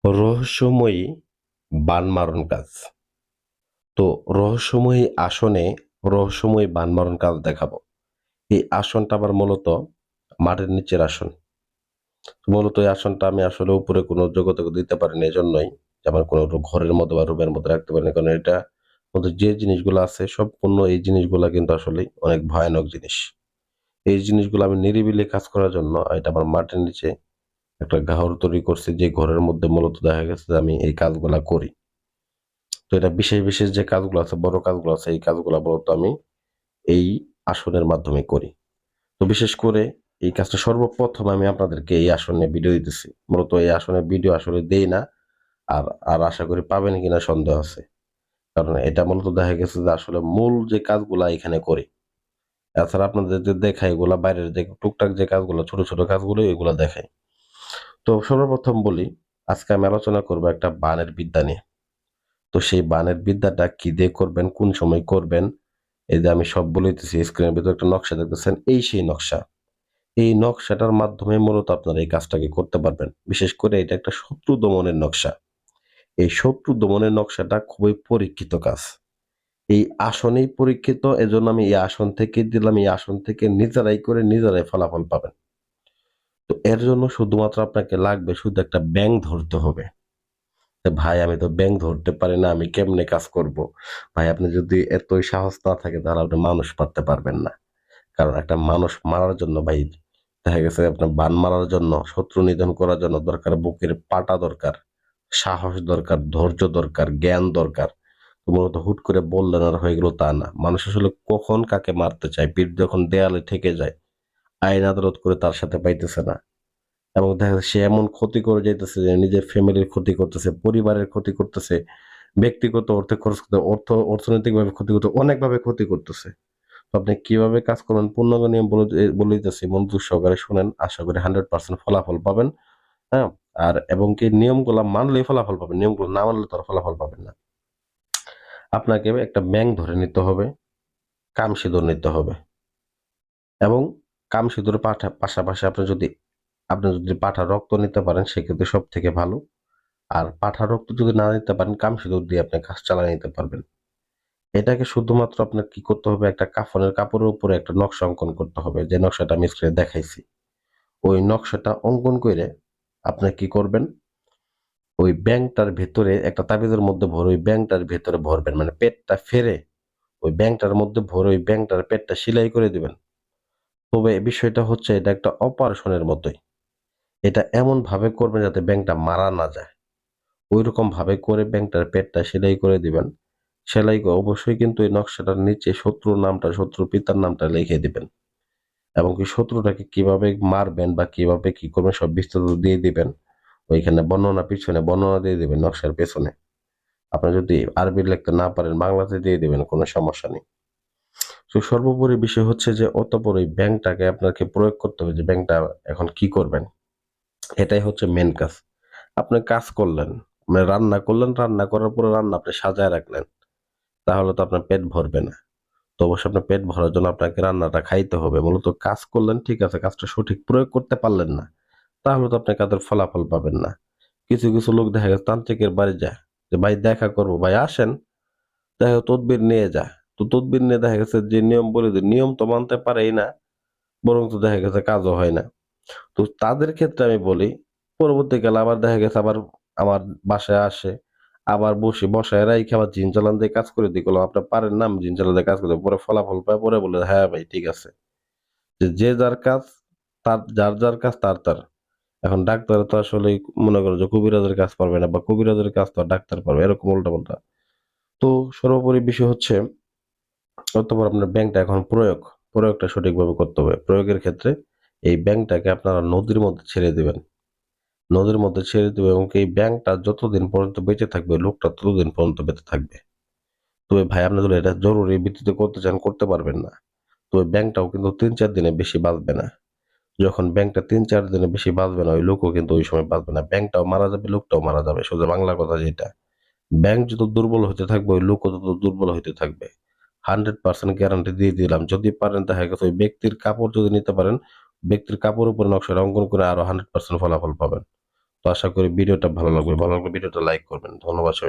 রহস্যময়ী বান মারণ কাজ। তো রহস্যময়ী আসনে রহস্যময়ী বান মারণ কাজ দেখাবো। এই আসনটা আবার মূলত মাটির নিচের আসন। মূলত এই আসনটা আমি আসলে উপরে কোনো যোগাযোগ দিতে পারিনি এজন্যই যে আমার কোনো ঘরের মধ্যে বা রুমের মধ্যে রাখতে পারিনি। কারণ এটা মধ্যে যে জিনিসগুলো আছে সম্পূর্ণ এই জিনিসগুলা কিন্তু আসলেই অনেক ভয়ানক জিনিস। এই জিনিসগুলো আমি নিরিবিলি কাজ করার জন্য এটা আমার মাটির নিচে একটা ঘর তৈরি করছি, যে ঘরের মধ্যে মূলত দেখা গেছে যে আমি এই কাজগুলা করি। তো এটা বিশেষ, বিশেষ যে কাজগুলো আছে, বড় কাজগুলো আছে, এই কাজগুলা মূলত আমি এই আসনের মাধ্যমে করি। তো বিশেষ করে এই কাজটা সর্বপ্রথম আমি আপনাদেরকে এই আসন নিয়ে ভিডিও দিতেছি। মূলত এই আসনের ভিডিও আসলে দেই না। আর আর আশা করি পাবেন কিনা সন্দেহ আছে। কারণ এটা মূলত দেখা গেছে যে আসলে মূল যে কাজগুলা এখানে করি। এছাড়া আপনাদের যে দেখাই এগুলা বাইরের যে টুকটাক যে কাজগুলো, ছোট, ছোট কাজগুলো এগুলা দেখাই। তো সর্বপ্রথম বলি, আজকে আমি আলোচনা করব একটা বানের বিদ্যা নিয়ে। তো সেই বানের বিদ্যাটা কি দিয়ে করবেন, কোন সময় করবেন, এই যে আমি সব বলে দিতেছি, স্ক্রিনের ভিতরে একটা নকশা দেখতেছেন, এই সেই নকশা। এই নকশাটার মাধ্যমে মূলত আপনারা এই কাজটাকে করতে পারবেন। বিশেষ করে এটা একটা শত্রু দমনের নকশা। এই শত্রু দমনের নকশাটা খুবই পরীক্ষিত কাজ। এই আসনেই পরীক্ষিত, এজন্য আমি এই আসন থেকে দিলাম, এই আসন থেকে নিজেরাই করে নিজেরাই ফলাফল পাবেন। তো এর জন্য শুধুমাত্র আপনাকে লাগবে শুধু একটা ব্যাঙ ধরতে হবে। ভাই আমি তো ব্যাঙ ধরতে পারি না, আমি কেমনে কাজ করব? ভাই আপনি যদি এতই সাহস না থাকে তাহলে আপনি মানুষ মারতে পারবেন না। কারণ একটা মানুষ মারার জন্য ভাই দেখা গেছে আপনার বান মারার জন্য, শত্রু নিধন করার জন্য দরকার বুকের পাটা দরকার, সাহস দরকার, ধৈর্য দরকার, জ্ঞান দরকার। তো মূলত হুট করে বললেন আর হয়ে গেল তা না। মানুষ আসলে কখন কাকে মারতে চায়, পিঠ যখন দেয়ালে ঠেকে যায়, আইন আদালত করে তার সাথে পাইতেছে না। এবং দেখা যাচ্ছে সে এমন ক্ষতি করে যাইতেছে যে নিজের ফ্যামিলির ক্ষতি করতেছে, পরিবারের ক্ষতি করতেছে, ব্যক্তিগত অর্থে খরচ করতে, অর্থনৈতিকভাবে ক্ষতি করতে, অনেকভাবে ক্ষতি করতেছে। তো আপনি কিভাবে কাজ করবেন পূর্ণাঙ্গ নিয়ম বলে দিতেছি, মনোযোগ সহকারে শুনেন। আশা করি 100% ফলাফল পাবেন। হ্যাঁ? আর এবং কি নিয়মগুলা মানলেই ফলাফল পাবেন। নিয়মগুলো না মানলে তো আর ফলাফল পাবেন না। আপনাকে একটা ব্যাঙ ধরে নিতে হবে, কাম সিঁদুর নিতে হবে এবং কাম সিঁদুরের পাশাপাশি আপনি যদি পাঠার রক্ত নিতে পারেন সেক্ষেত্রে সবথেকে ভালো। আর পাঠার রক্ত যদি না নিতে পারেন, কাম সিঁদুর দিয়ে আপনি কাজ চালায় নিতে পারবেন। এটাকে শুধুমাত্র আপনার কি করতে হবে, একটা কাফনের কাপড়ের উপরে একটা নকশা অঙ্কন করতে হবে। যে নকশাটা আমি স্ক্রিনে দেখাইছি। ওই নকশাটা অঙ্কন কইরে আপনি কি করবেন, ওই ব্যাঙটার ভেতরে একটা তাবিজের মধ্যে ভরে ওই ব্যাঙটার ভেতরে ভরবেন। মানে পেটটা ফেরে ওই ব্যাঙটার মধ্যে ভরে ওই ব্যাঙটার পেটটা সেলাই করে দিবেন। তবে বিষয়টা হচ্ছে এটা একটা অপারেশনের মতোই। এটা এমন ভাবে করবেন যাতে ব্যাঙটা মারা না যায়। ঐরকম ভাবে করে ব্যাঙটার পেটটা সেলাই করে দিবেন। সেলাই করে অবশ্যই কিন্তু এই নকশাটার নিচে শত্রুর নামটা, শত্রুর পিতার নামটা লিখে দিবেন। এবং কি শত্রুটাকে কিভাবে মারবেন বা কিভাবে কি করবেন সব বিস্তারিত দিয়ে দিবেন। ওইখানে বর্ণনা, পিছনে বর্ণনা দিয়ে দিবেন নকশার পেছনে। আপনি যদি আরবি লিখতে না পারেন বাংলাতে দিয়ে দিবেন, কোনো সমস্যা নেই। তো সর্বোপরি বিষয় হচ্ছে যে অতঃপর ওই ব্যাংকটাকে আপনাকে প্রয়োগ করতে হবে যে ব্যাংকটা এখন কি করবেন। এটাই হচ্ছে মেন কাজ। আপনি কাজ করলেন, মানে রান্না করলেন, রান্না করার পরে রান্না আপনি সাজায় রাখলেন। তাহলে তো আপনার পেট ভরবে না। তো অবশ্যই আপনার পেট ভরার জন্য আপনাকে রান্নাটা খাইতে হবে। মূলত কাজ করলেন ঠিক আছে, কাজটা সঠিক প্রয়োগ করতে পারলেন না। তাহলে তো আপনি কাজের ফলাফল পাবেন না। কিছু, কিছু লোক দেখা গেছে তান্ত্রিকের বাড়ি যায়। যে ভাই দেখা করব, ভাই আসেন। দেখা গেছে তদবির নিয়ে যায়। তো তদবির নিয়ে দেখা গেছে যে নিয়ম বলে দেয়, নিয়ম তো মানতে পারেই না। বরঞ্চ দেখা গেছে কাজও হয় না। তো তাদের ক্ষেত্রে আমি বলি, পরবর্তীকালে আবার দেখা গেছে আবার আমার বাসায় আসে। আবার বসায় রাইখা আবার জিন চালান দিয়ে কাজ করে দিই। বললাম, "আপনারা পারেন না, আমি জিন চালান দিয়ে কাজ করে দেব।" পরে ফলাফল পায়, পরে বলে, "হ্যাঁ ভাই ঠিক আছে।" যে যার কাজ, যার কাজ তার। এখন ডাক্তার তো আসলেই মনে করো যে কবিরাজের কাজ পারবে না বা কবিরাজের কাজ তো আর ডাক্তার পারবে, এরকম উল্টাপাল্টা। তো সর্বোপরি বিষয় হচ্ছে অতঃপর আপনার ব্যাংকটা এখন প্রয়োগটা সঠিকভাবে করতে হবে। প্রয়োগের ক্ষেত্রে এই ব্যাংকটাকে আপনারা নদীর মধ্যে ছেড়ে দিবেন। নদীর মধ্যে ছেড়ে দিবেন এবং এই ব্যাংকটা যতদিন পর্যন্ত বেঁচে থাকবে, লোকটা ততদিন পর্যন্ত বেঁচে থাকবে। তবে ভাই আপনি যদি এটা জরুরি ভিত্তিতে করতে চান করতে পারবেন না। তবে ব্যাংকটাও কিন্তু ৩-৪ দিনের বেশি বাঁচবে না। যখন ব্যাংকটা ৩-৪ দিনের বেশি বাঁচবে না, ওই লোকও কিন্তু ওই সময় বাঁচবে না। ব্যাংকটাও মারা যাবে, লোকটাও মারা যাবে। সোজা বাংলা কথা যেটা। ব্যাংক যত দুর্বল হইতে থাকবে, ওই লোকও তত দুর্বল হইতে থাকবে। 100% গ্যারান্টি দিয়ে দিলাম। যদি পারেন দেখা গেছে ওই ব্যক্তির কাপড় যদি নিতে পারেন, ব্যক্তির কাপড়ের উপরে নকশাটা অঙ্কন করে আরো 100% ফলাফল পাবেন। তো আশা করি ভিডিওটা ভালো লাগবে। ভালো লাগলে ভিডিওটা লাইক করবেন। ধন্যবাদ সবাইকে।